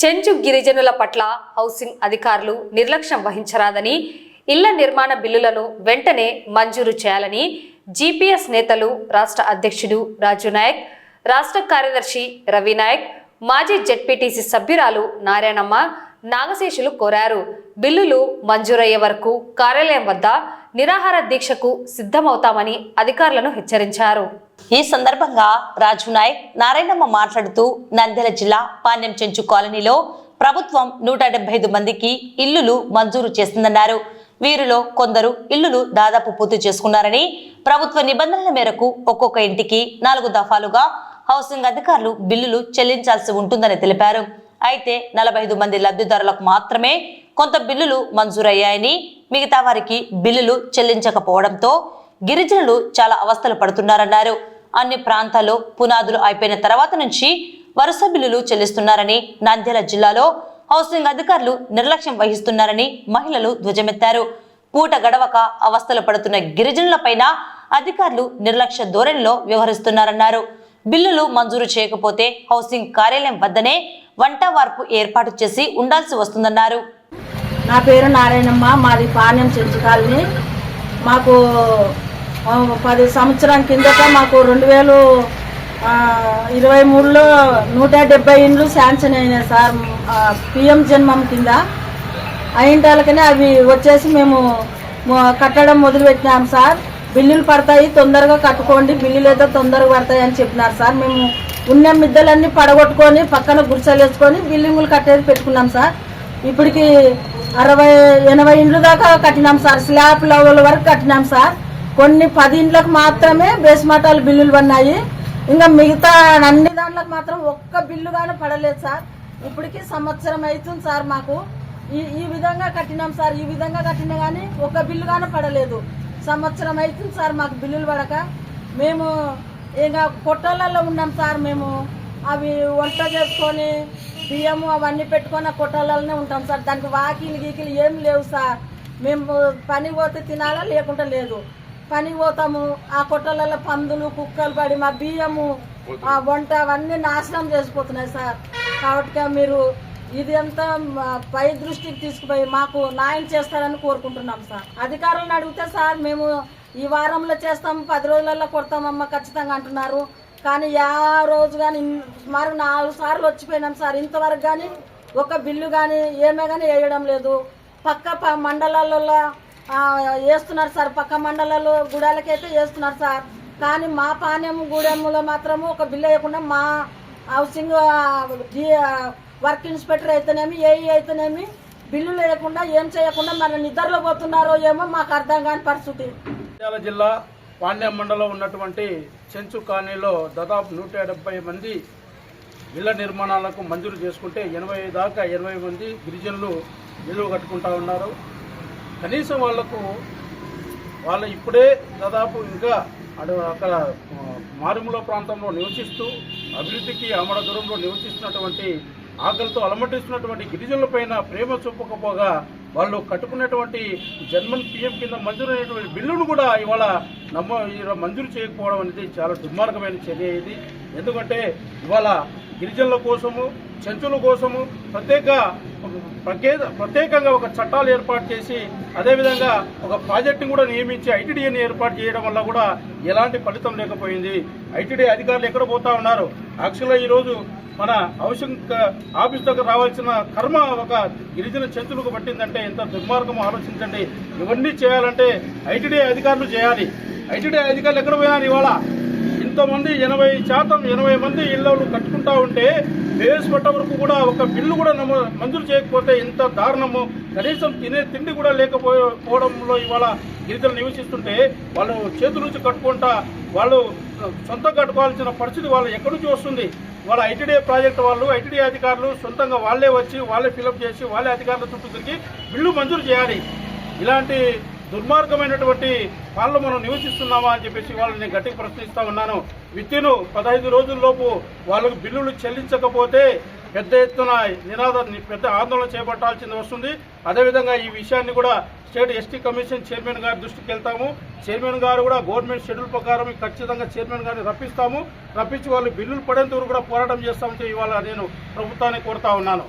చెంచు గిరిజనుల పట్ల హౌసింగ్ అధికారులు నిర్లక్ష్యం వహించరాదని, ఇళ్ల నిర్మాణ బిల్లులను వెంటనే మంజూరు చేయాలని జీపీఎస్ నేతలు రాష్ట్ర అధ్యక్షుడు రాజు నాయక్, రాష్ట్ర కార్యదర్శి రవి నాయక్, మాజీ జెడ్పీటీసీ సభ్యురాలు నారాయణమ్మ, నాగశేషులు కోరారు. బిల్లులు మంజూరయ్యే వరకు కార్యాలయం వద్ద నిరాహార దీక్షకు సిద్ధమవుతామని అధికారులను హెచ్చరించారు. ఈ సందర్భంగా రాజు నాయక్, నారాయణమ్మ మాట్లాడుతూ నంద్యాల జిల్లా పాణ్యం చెంచు కాలనీలో ప్రభుత్వం 175 మందికి ఇల్లులు మంజూరు చేసిందన్నారు. వీరిలో కొందరు ఇల్లులు దాదాపు పూర్తి చేసుకున్నారని, ప్రభుత్వ నిబంధనల మేరకు ఒక్కొక్క ఇంటికి 4 దఫాలుగా హౌసింగ్ అధికారులు బిల్లులు చెల్లించాల్సి ఉంటుందని తెలిపారు. అయితే 45 మంది లబ్ధిదారులకు మాత్రమే కొంత బిల్లులు మంజూరయ్యాయని, మిగతా వారికి బిల్లులు చెల్లించకపోవడంతో గిరిజనులు చాలా అవస్థలు పడుతున్నారన్నారు. అన్ని ప్రాంతాల్లో పునాదులు అయిపోయిన తర్వాత నుంచి వరుస బిల్లులు చెల్లిస్తున్నారని, నంద్యాల జిల్లాలో హౌసింగ్ అధికారులు నిర్లక్ష్యం వహిస్తున్నారని మహిళలు ధ్వజమెత్తారు. పూట గడవక అవస్థలు పడుతున్న గిరిజనులపైన అధికారులు నిర్లక్ష్య ధోరణిలో వ్యవహరిస్తున్నారన్నారు. బిల్లులు మంజూరు చేయకపోతే హౌసింగ్ కార్యాలయం వద్దనే వంట వార్పు ఏర్పాటు చేసి ఉండాల్సి వస్తుందన్నారు. నా పేరు నారాయణమ్మ, మాది పాణ్యం చెంచు కాలనీ. మాకు 10 సంవత్సరం కిందట మాకు 2023లో 170 ఇండ్లు శాంక్షన్ అయినాయి సార్. పిఎం జన్మం కింద అయింటాలకనే అవి వచ్చేసి మేము కట్టడం మొదలుపెట్టినాం సార్. బిల్లులు పడతాయి, తొందరగా కట్టుకోండి, బిల్లులు ఏదో తొందరగా పడతాయి అని చెప్పినారు సార్. మేము ఉన్న మిద్దలన్నీ పడగొట్టుకొని పక్కన గుడిసెలు వేసుకొని బిల్డింగులు కట్టేది పెట్టుకున్నాం సార్. ఇప్పటికి 60-80 ఇండ్లు దాకా కట్టినాం సార్. స్లాబ్ లెవెల్ వరకు కట్టినాం సార్. కొన్ని 10 ఇండ్లకు మాత్రమే బేస్మటాలు బిల్లులు పడినాయి. ఇంకా మిగతా అన్ని దాంట్లకు మాత్రం ఒక్క బిల్లు కానీ పడలేదు సార్. ఇప్పటికి సంవత్సరం అవుతుంది సార్. మాకు ఈ విధంగా కట్టినాం సార్. ఈ విధంగా కట్టినా కానీ ఒక్క బిల్లు కానీ పడలేదు. సంవత్సరం అవుతుంది సార్ మాకు బిల్లులు పడక. మేము ఇంకా కొట్టాలలో ఉన్నాం సార్. మేము అవి వంట చేసుకొని బియ్యము అవన్నీ పెట్టుకొని కొట్టాలలోనే ఉంటాం సార్. దానికి వాకిలు గీకిలు ఏం లేవు సార్. మేము పనికి పోతే తినాలా, లేకుండా లేదు. పనికి పోతాము, ఆ కొట్టాలలో పందులు కుక్కలు పడి మా బియ్యము ఆ వంట అవన్నీ నాశనం చేసిపోతున్నాయి సార్. కాబట్టి మీరు ఇది అంతా పై దృష్టికి తీసుకుపోయి మాకు న్యాయం చేస్తారని కోరుకుంటున్నాం సార్. అధికారులను అడిగితే సార్ మేము ఈ వారంలో చేస్తాము, 10 రోజులలో కొడతామమ్మ ఖచ్చితంగా అంటున్నారు. కానీ రోజు కానీ సుమారు 4 సార్లు వచ్చిపోయినాం సార్. ఇంతవరకు కానీ ఒక బిల్లు కానీ ఏమే కానీ వేయడం లేదు. పక్క మండలాలలో వేస్తున్నారు సార్. పక్క మండలాల్లో గుడాలకైతే వేస్తున్నారు సార్. కానీ మా పాణ్యం గూడెంలో మాత్రము ఒక బిల్లు వేయకుండా మా హౌసింగ్ వర్క్ ఇన్స్పెక్టర్ అయితేనేమి, ఏఈ అయితేనేమి బిల్లులు వేయకుండా ఏం చేయకుండా మన నిద్రలో పోతున్నారో ఏమో మాకు అర్థం కాని పరిస్థితి. నంద్యాల జిల్లా పాణ్యం మండలం ఉన్నటువంటి చెంచు కాలనీలో దాదాపు 170 మంది ఇళ్ల నిర్మాణాలకు మంజూరు చేసుకుంటే 80 దాకా 80 మంది గిరిజనులు ఇల్లు కట్టుకుంటా ఉన్నారు. కనీసం వాళ్ళు ఇప్పుడే దాదాపు ఇంకా అక్కడ మారుమూల ప్రాంతంలో నివసిస్తూ అభివృద్ధికి ఆమడ దూరంలో నివసిస్తున్నటువంటి ఆకలితో అలమటిస్తున్నటువంటి గిరిజనులపైన ప్రేమ చూపకపోగా వాళ్ళు కట్టుకున్నటువంటి జన్మన్ పిఎం కింద మంజూరైనటువంటి బిల్లును కూడా ఇవాళ మంజూరు చేయకపోవడం అనేది చాలా దుర్మార్గమైన చర్య ఇది. ఎందుకంటే ఇవాళ గిరిజనుల కోసము, చెంచుల కోసము ప్రత్యేకంగా ఒక చట్టాలు ఏర్పాటు చేసి, అదేవిధంగా ఒక ప్రాజెక్టును కూడా నియమించి ఐటీడీఏని ఏర్పాటు చేయడం వల్ల కూడా ఎలాంటి ఫలితం లేకపోయింది. ఐటీడీ అధికారులు ఎక్కడ పోతా ఉన్నారు? యాక్చువల్గా ఈరోజు మన హౌసింగ్ ఆఫీస్ దగ్గర రావాల్సిన కర్మ ఒక గిరిజన చెంచులకు పట్టిందంటే ఎంత దుర్మార్గమో ఆలోచించండి. ఇవన్నీ చేయాలంటే ఐటీడీ అధికారులు చేయాలి. ఐటీడీ అధికారులు ఎక్కడ పోయినారు? ఇవాళ ఇంతమంది 80 మంది ఇళ్ళు కట్టుకుంటా ఉంటే బేస్ పట్ట వరకు కూడా ఒక బిల్లు కూడా మంజూరు చేయకపోతే ఎంత దారుణము. కనీసం తినే తిండి కూడా లేకపోవడంలో ఇవాళ గిరిజనులు నివసిస్తుంటే వాళ్ళు చేతుల నుంచి కట్టుకుంటా వాళ్ళు సొంతంగా కట్టుకోవాల్సిన పరిస్థితి వాళ్ళు ఎక్కడి నుంచి వస్తుంది? వాళ్ళ ఐటీడీ ప్రాజెక్టు వాళ్ళు, ఐటీడీ అధికారులు సొంతంగా వాళ్ళే వచ్చి వాళ్ళే ఫిలప్ చేసి వాళ్ళే అధికారుల చుట్టూ తిరిగి బిల్లు మంజూరు చేయాలి. ఇలాంటి దుర్మార్గమైనటువంటి వాళ్ళు మనం నివసిస్తున్నామా అని చెప్పేసి వాళ్ళని గట్టిగా ప్రశ్నిస్తా ఉన్నాను. విత్ ఇన్ 15 రోజుల్లోపు వాళ్ళకు బిల్లులు చెల్లించకపోతే పెద్ద ఎత్తున పెద్ద ఆందోళన చేపట్టాల్సి వస్తుంది. అదేవిధంగా ఈ విషయాన్ని కూడా స్టేట్ ఎస్టీ కమిషన్ చైర్మన్ గారి దృష్టికి వెళ్తాము. చైర్మన్ గారు కూడా గవర్నమెంట్ షెడ్యూల్ ప్రకారం ఖచ్చితంగా చైర్మన్ గారిని రప్పించి వాళ్ళు బిల్లులు పడేంత వరకు కూడా పోరాటం చేస్తామని ఇవాళ నేను ప్రభుత్వాన్ని కోరుతా ఉన్నాను.